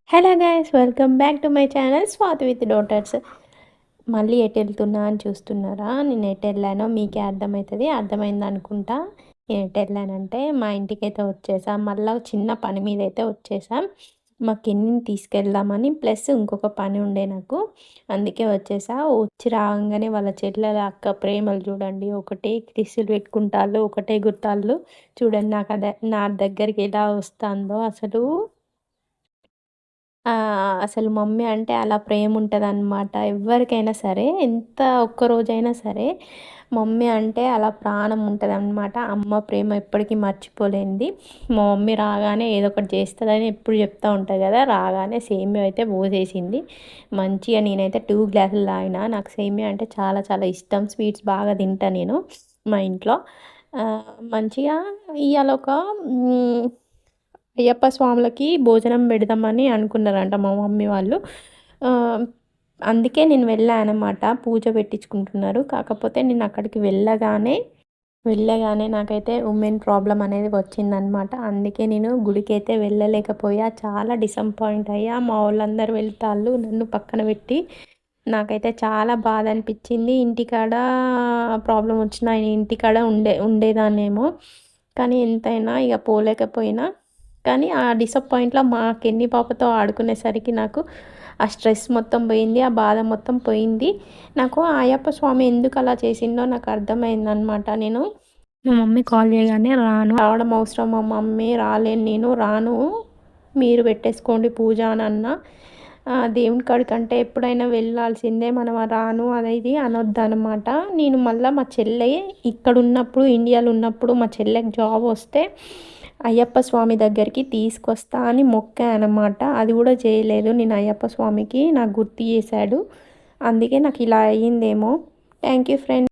Hello guys, welcome back to my channel Swathi with daughters. మళ్ళీ ఎటు వెళ్తున్నా అని చూస్తున్నారా? నేను ఎటు వెళ్ళానో మీకే అర్థమవుతుంది. అర్థమైంది అనుకుంటా. నేను ఎటు వెళ్ళానంటే మా ఇంటికైతే వచ్చేసాం. మళ్ళీ చిన్న పని మీద అయితే వచ్చేసాం. మా కిన్నిని తీసుకెళ్దామని, ప్లస్ ఇంకొక పని ఉండే నాకు, అందుకే వచ్చేసా. వచ్చి రాగానే వాళ్ళ చెల్లెల అక్క ప్రేమలు చూడండి. ఒకటే కిస్సులు పెట్టుకుంటాళ్ళు, ఒకటే గుర్తాళ్ళు. చూడండి నాకు అదే నా దగ్గరికి ఎలా వస్తుందో అసలు. అసలు మమ్మీ అంటే అలా ప్రేముంటదనమాట. ఎవ్వరికైనా సరే, ఎంత ఒక్కరోజైనా సరే, మమ్మీ అంటే అలా ప్రాణం ఉంటదనమాట. అమ్మ ప్రేమ ఎప్పటికీ మర్చిపోలేనిది. మా మమ్మీ రాగానే ఏదో ఒకటి చేస్తదని ఎప్పుడు చెప్తా ఉంటది కదా! రాగానే సేమియా అయితే పోసేసింది. మంచిగా నేనైతే 2 గ్లాసులు తాగిన. నాకు సేమియా అంటే చాలా చాలా ఇష్టం. స్వీట్స్ బాగా తింటా నేను మా ఇంట్లో. మంచిగా ఇయాల ఒక అయ్యప్ప స్వాములకి భోజనం పెడదామని అనుకున్నారంట మా మమ్మీ వాళ్ళు. ఆహ్, అందుకే నేను వెళ్ళా అనమాట. పూజ పెట్టించుకుంటున్నారు. కాకపోతే నేను అక్కడికి వెళ్ళగానే నాకైతే ఉమెన్ ప్రాబ్లమ్ అనేది వచ్చిందనమాట. అందుకే నేను గుడికైతే వెళ్ళలేకపోయా. చాలా డిసప్పాయింట్ అయ్యా. మా వోళ్ళందరూ వెళ్తాళ్ళు, నన్ను పక్కన పెట్టి. నాకైతే చాలా బాధ అనిపించింది. ఇంటికాడ ప్రాబ్లమ్ వచ్చినా ఇంటికాడ ఉండేదాన్నేమో. కానీ ఎంతైనా ఇక పోలేకపోయినా. కానీ ఆ డిసప్పాయింట్‌లో మా కెన్ని పాపతో ఆడుకునేసరికి నాకు ఆ స్ట్రెస్ మొత్తం పోయింది. ఆ బాధ మొత్తం పోయింది. నాకు ఆ అయ్యప్ప స్వామి ఎందుకు అలా చేసిండో నాకు అర్థమైందనమాట. మా మమ్మీ కాల్ చేయగానే రావడం అవసరం, మా మమ్మీ రాలేను, నేను రాను, మీరు పెట్టేసుకోండి పూజ అని అన్నా. దేవుని కాడికంటే ఎప్పుడైనా వెళ్ళాల్సిందే, మనం రాను అది ఇది అనొద్దనమాట. నేను మళ్ళీ మా చెల్లె ఇక్కడున్నప్పుడు, ఇండియాలో ఉన్నప్పుడు మా చెల్లెకి జాబ్ వస్తే అయ్యప్ప స్వామి దగ్గరికి తీసుకొస్తా అని మొక్కా అనమాట. అది కూడా చేయలేదు. నేను అయ్యప్ప స్వామికి నాకు గుర్తు చేశాడు. అందుకే నాకు ఇలా అయ్యిందేమో. Thank you friends.